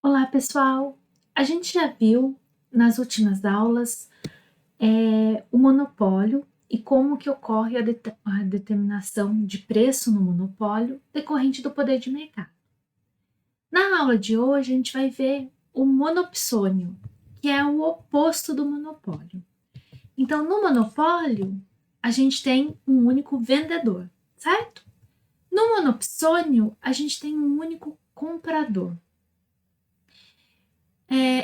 Olá, pessoal! A gente já viu nas últimas aulas o monopólio e como que ocorre a determinação de preço no monopólio decorrente do poder de mercado. Na aula de hoje, a gente vai ver o monopsônio, que é o oposto do monopólio. Então, no monopólio, a gente tem um único vendedor, certo? No monopsônio, a gente tem um único comprador.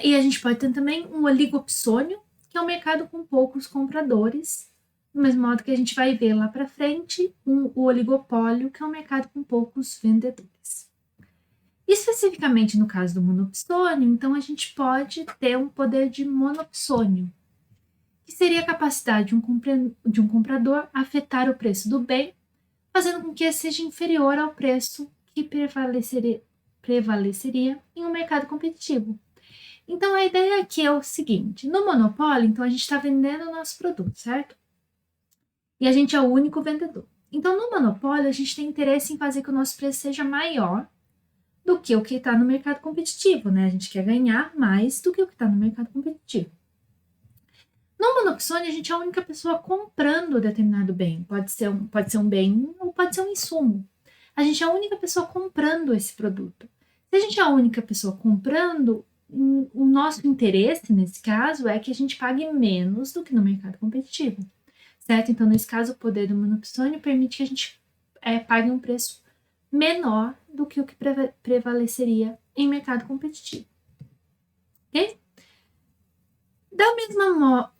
E a gente pode ter também um oligopsônio, que é um mercado com poucos compradores, do mesmo modo que a gente vai ver lá para frente o oligopólio, que é um mercado com poucos vendedores. Especificamente no caso do monopsônio, então a gente pode ter um poder de monopsônio, que seria a capacidade de um comprador afetar o preço do bem, fazendo com que esse seja inferior ao preço que prevaleceria em um mercado competitivo. Então, a ideia aqui é o seguinte: no monopólio, então a gente está vendendo o nosso produto, certo? E a gente é o único vendedor. Então, no monopólio, a gente tem interesse em fazer que o nosso preço seja maior do que o que está no mercado competitivo, né? A gente quer ganhar mais do que o que está no mercado competitivo. No monopsônio, a gente é a única pessoa comprando determinado bem. Pode ser um bem ou pode ser um insumo. A gente é a única pessoa comprando esse produto. Se a gente é a única pessoa comprando, o nosso interesse, nesse caso, é que a gente pague menos do que no mercado competitivo, certo? Então, nesse caso, o poder do monopsônio permite que a gente pague um preço menor do que o que prevaleceria em mercado competitivo, ok? Da mesma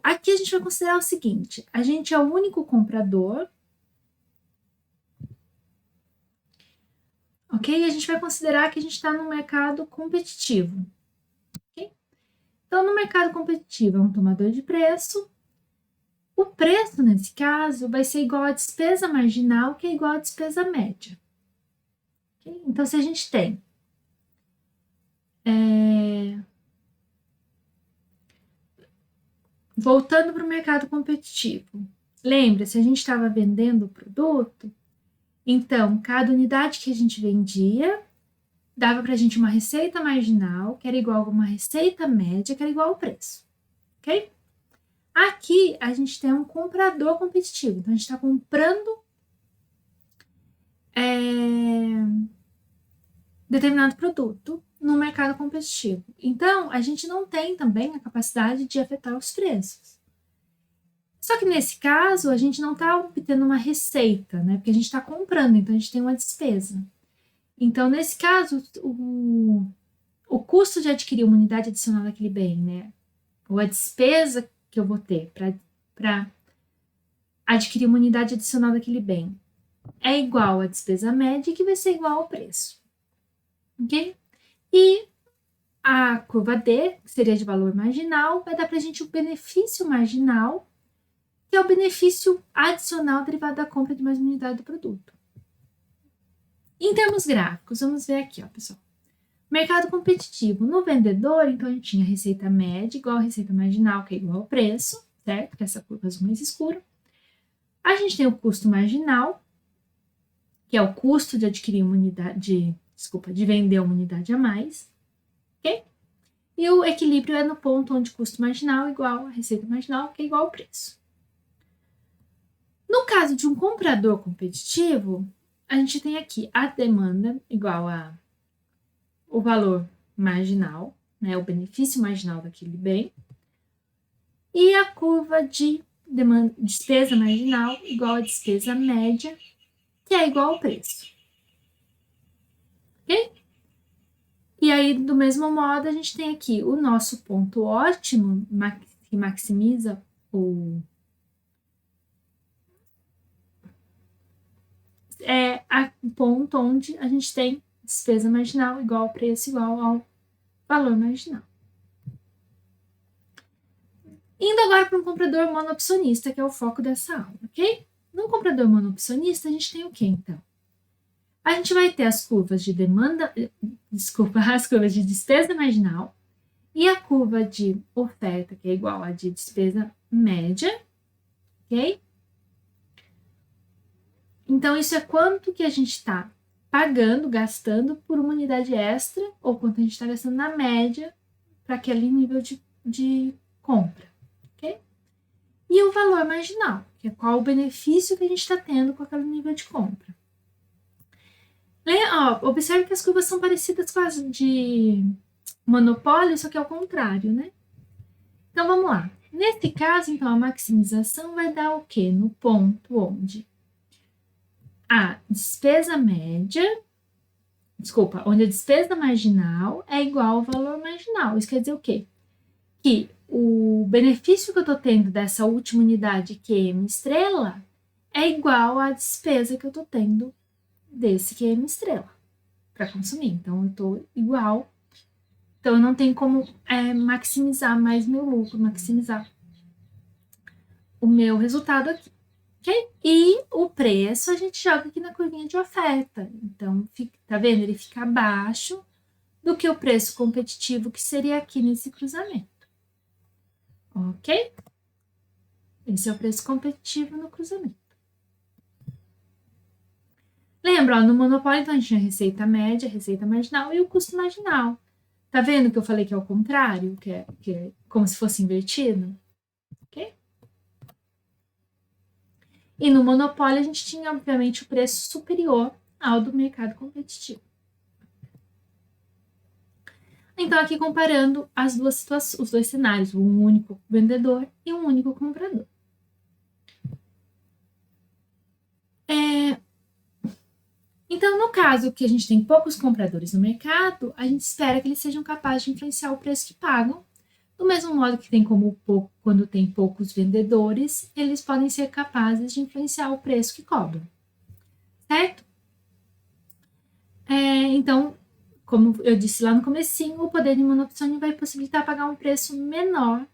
aqui a gente vai considerar o seguinte: a gente é o único comprador, ok? A gente vai considerar que a gente está no mercado competitivo, ok? Então, no mercado competitivo é um tomador de preço. O preço, nesse caso, vai ser igual à despesa marginal, que é igual à despesa média. Okay? Então, se a gente tem voltando para o mercado competitivo, lembra, se a gente estava vendendo o produto, então, cada unidade que a gente vendia dava para a gente uma receita marginal, que era igual a uma receita média, que era igual ao preço, ok? Aqui, a gente tem um comprador competitivo, então a gente está comprando determinado produto no mercado competitivo. Então, a gente não tem também a capacidade de afetar os preços. Só que nesse caso, a gente não está obtendo uma receita, né? Porque a gente está comprando, então a gente tem uma despesa. Então, nesse caso, o custo de adquirir uma unidade adicional daquele bem, né? Ou a despesa que eu vou ter para adquirir uma unidade adicional daquele bem é igual à despesa média, que vai ser igual ao preço. Ok? E a curva D, que seria de valor marginal, vai dar para a gente o benefício marginal, que é o benefício adicional derivado da compra de mais uma unidade do produto. Em termos gráficos, vamos ver aqui, ó, pessoal. Mercado competitivo. No vendedor, então a gente tinha receita média igual a receita marginal, que é igual ao preço, certo? Que é essa curva azul mais escura. A gente tem o custo marginal, que é o custo de adquirir uma unidade, de vender uma unidade a mais, ok? E o equilíbrio é no ponto onde custo marginal é igual a receita marginal, que é igual ao preço. No caso de um comprador competitivo, a gente tem aqui a demanda igual a o valor marginal, né, o benefício marginal daquele bem, e a curva de despesa marginal igual a despesa média, que é igual ao preço. Ok? E aí, do mesmo modo, a gente tem aqui o nosso ponto ótimo, que maximiza o ponto onde a gente tem despesa marginal igual ao preço igual ao valor marginal. Indo agora para um comprador monoopcionista, que é o foco dessa aula, ok? No comprador monoopcionista, a gente tem o que, então? A gente vai ter as curvas de as curvas de despesa marginal e a curva de oferta, que é igual a de despesa média, ok? Então, isso é quanto que a gente está pagando, gastando por uma unidade extra, ou quanto a gente está gastando na média para aquele nível de compra, ok? E o valor marginal, que é qual o benefício que a gente está tendo com aquele nível de compra. Observe que as curvas são parecidas com as de monopólio, só que é o contrário, né? Então, vamos lá. Nesse caso, então, a maximização vai dar o quê? No ponto onde a despesa média, onde a despesa marginal é igual ao valor marginal. Isso quer dizer o quê? Que o benefício que eu estou tendo dessa última unidade QM estrela é igual à despesa que eu estou tendo desse QM estrela para consumir. Então, eu estou igual. Então, eu não tenho como maximizar mais meu lucro, maximizar o meu resultado aqui. Okay? E o preço a gente joga aqui na curvinha de oferta. Então, tá vendo? Ele fica abaixo do que o preço competitivo que seria aqui nesse cruzamento. Ok? Esse é o preço competitivo no cruzamento. Lembra, no monopólio, então, a gente tinha a receita média, a receita marginal e o custo marginal. Tá vendo que eu falei que é o contrário? Que é como se fosse invertido? Ok? E no monopólio, a gente tinha, obviamente, o preço superior ao do mercado competitivo. Então, aqui comparando as duas situações, os dois cenários, um único vendedor e um único comprador. Então, no caso que a gente tem poucos compradores no mercado, a gente espera que eles sejam capazes de influenciar o preço que pagam. Do mesmo modo que tem quando tem poucos vendedores, eles podem ser capazes de influenciar o preço que cobram. Certo? Então, como eu disse lá no comecinho, o poder de monopsônio vai possibilitar pagar um preço menor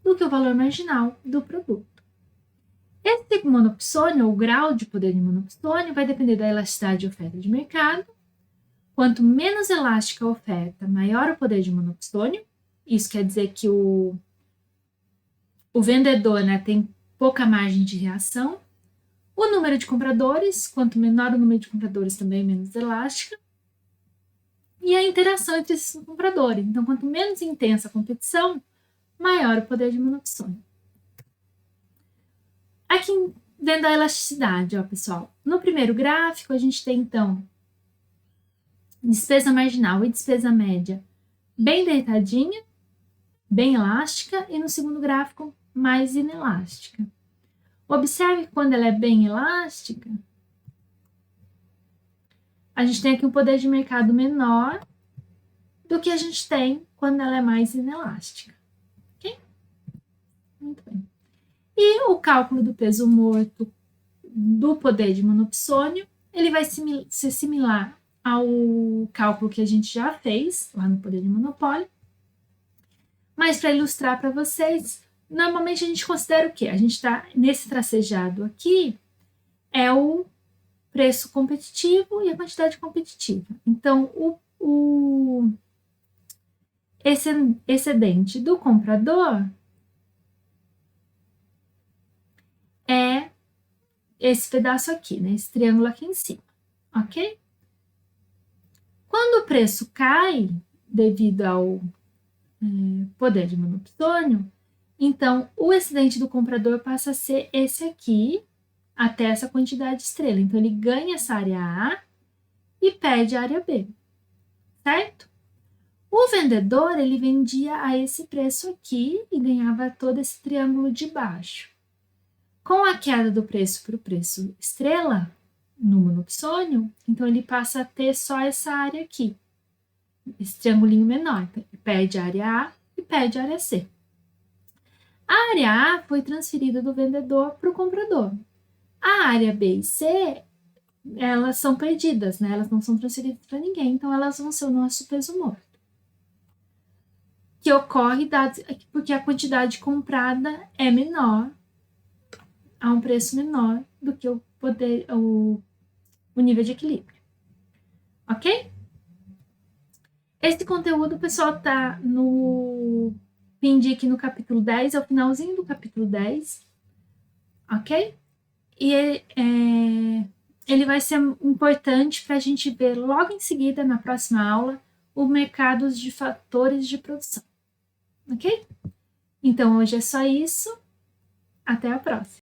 do que o valor marginal do produto. Esse monopsônio, ou grau de poder de monopsônio, vai depender da elasticidade de oferta de mercado. Quanto menos elástica a oferta, maior o poder de monopsônio. Isso quer dizer que o vendedor, né, tem pouca margem de reação. O número de compradores, quanto menor o número de compradores, também menos elástica. E a interação entre esses compradores. Então, quanto menos intensa a competição, maior o poder de monopsônio. Aqui, vendo a elasticidade, ó, pessoal. No primeiro gráfico, a gente tem, então, despesa marginal e despesa média bem deitadinha, bem elástica, e no segundo gráfico, mais inelástica. Observe que quando ela é bem elástica, a gente tem aqui um poder de mercado menor do que a gente tem quando ela é mais inelástica. Ok? Muito bem. E o cálculo do peso morto do poder de monopsônio, ele vai ser similar ao cálculo que a gente já fez lá no poder de monopólio. Mas para ilustrar para vocês, normalmente a gente considera o quê? A gente está nesse tracejado aqui, é o preço competitivo e a quantidade competitiva. Então, o excedente do comprador é esse pedaço aqui, né? Esse triângulo aqui em cima, ok? Quando o preço cai devido ao poder de monopsônio, então o excedente do comprador passa a ser esse aqui, até essa quantidade estrela. Então, ele ganha essa área A e perde a área B, certo? O vendedor, ele vendia a esse preço aqui e ganhava todo esse triângulo de baixo. Com a queda do preço para o preço estrela, no monopsônio, então ele passa a ter só essa área aqui, esse triangulinho menor. Então, ele perde a área A e perde a área C. A área A foi transferida do vendedor para o comprador. A área B e C, elas são perdidas, né? Elas não são transferidas para ninguém, então elas vão ser o nosso peso morto. Que ocorre porque a quantidade comprada é menor, a um preço menor do que o nível de equilíbrio. Ok? Esse conteúdo, pessoal, tá no PINDIC no capítulo 10, é o finalzinho do capítulo 10. Ok? E ele vai ser importante para a gente ver logo em seguida, na próxima aula, o mercado de fatores de produção. Ok? Então, hoje é só isso. Até a próxima!